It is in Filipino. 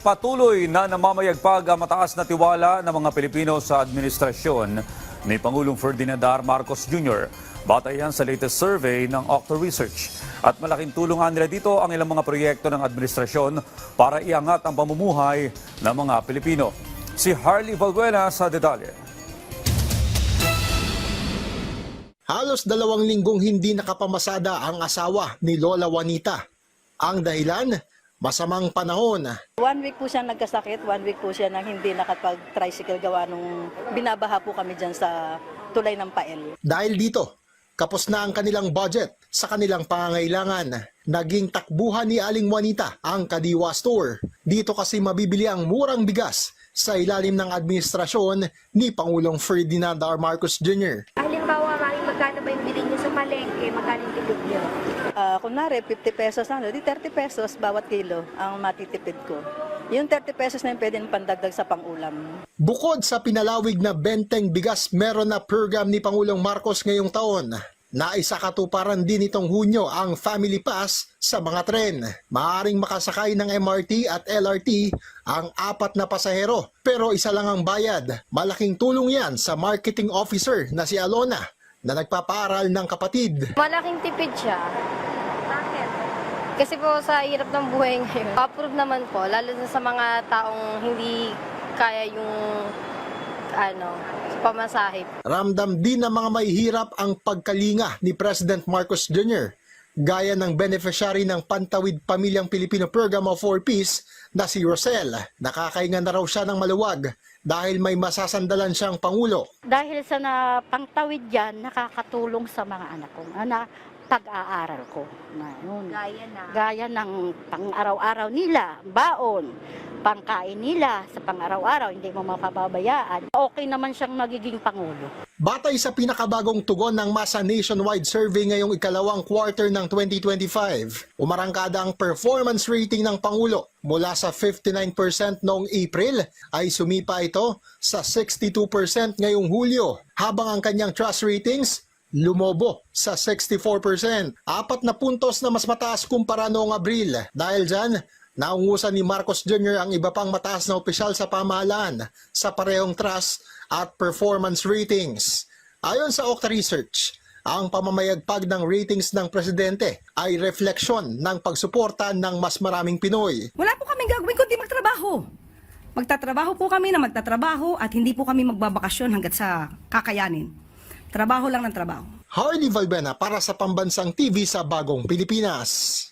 patuloy na namamayagpag ang mataas na tiwala ng mga Pilipino sa administrasyon ni Pangulong Ferdinand R. Marcos Jr. Batay yan sa latest survey ng Octo Research. At malaking tulungan nila dito ang ilang mga proyekto ng administrasyon para iangat ang pamumuhay ng mga Pilipino. Si Harley Valbuena sa detalye. Halos 2 linggong hindi nakapamasada ang asawa ni Lola Juanita. Ang dahilan, masamang panahon. 1 week po siya nagkasakit, 1 week po siya nang hindi nakapag-tricycle gawa nung binabaha po kami dyan sa tulay ng Pael. Dahil dito, kapos na ang kanilang budget sa kanilang pangangailangan. Naging takbuhan ni Aling Juanita ang Kadiwa Store. Dito kasi mabibili ang murang bigas sa ilalim ng administrasyon ni Pangulong Ferdinand R. Marcos Jr. Halimbawa, magkano ba yung bilhin niyo sa palengke, magkano yung tipid niyo? Kunwari, 50 pesos na, di 30 pesos bawat kilo ang matitipid ko. Yung 30 pesos na yung pwede pandagdag sa pangulam. Bukod sa pinalawig na benteng bigas, meron na program ni Pangulong Marcos ngayong taon. Naisakatuparan din itong Hunyo ang Family Pass sa mga tren. Maaaring makasakay ng MRT at LRT ang 4 na pasahero, pero isa lang ang bayad. Malaking tulong yan sa marketing officer na si Alona na nagpapaaral ng kapatid. Malaking tipid siya. Bakit? Kasi po sa hirap ng buhay ngayon, approve naman po, lalo na sa mga taong hindi kaya yung pamasahe. Ramdam din ng mga mahihirap ang pagkalinga ni President Marcos Jr. Gaya ng beneficiary ng Pantawid Pamilyang Pilipino Program of 4 Peace na si Rosel. Nakakainga na raw siya ng maluwag dahil may masasandalan siyang pangulo. Dahil sa pangtawid yan, nakakatulong sa mga anak ko, pag-aaral ko. Gaya ng pang-araw-araw nila, baon, pangkain nila sa pang-araw-araw, hindi mo mapababayaan. Okay naman siyang magiging pangulo. Batay sa pinakabagong tugon ng Masa Nationwide Survey ngayong ikalawang quarter ng 2025, umarangkada ang performance rating ng Pangulo. Mula sa 59% noong April ay sumipa ito sa 62% ngayong Hulyo, habang ang kanyang trust ratings lumobo sa 64%. 4 na puntos na mas mataas kumpara noong Abril. Dahil dyan, naungusan ni Marcos Jr. ang iba pang mataas na opisyal sa pamahalaan sa parehong trust at performance ratings. Ayon sa Octa Research, ang pamamayagpag ng ratings ng presidente ay refleksyon ng pagsuporta ng mas maraming Pinoy. Wala po kaming gagawin kundi magtrabaho. Magtatrabaho po kami na magtatrabaho at hindi po kami magbabakasyon hanggat sa kakayanin. Trabaho lang ng trabaho. Harley Valbuena para sa Pambansang TV sa Bagong Pilipinas.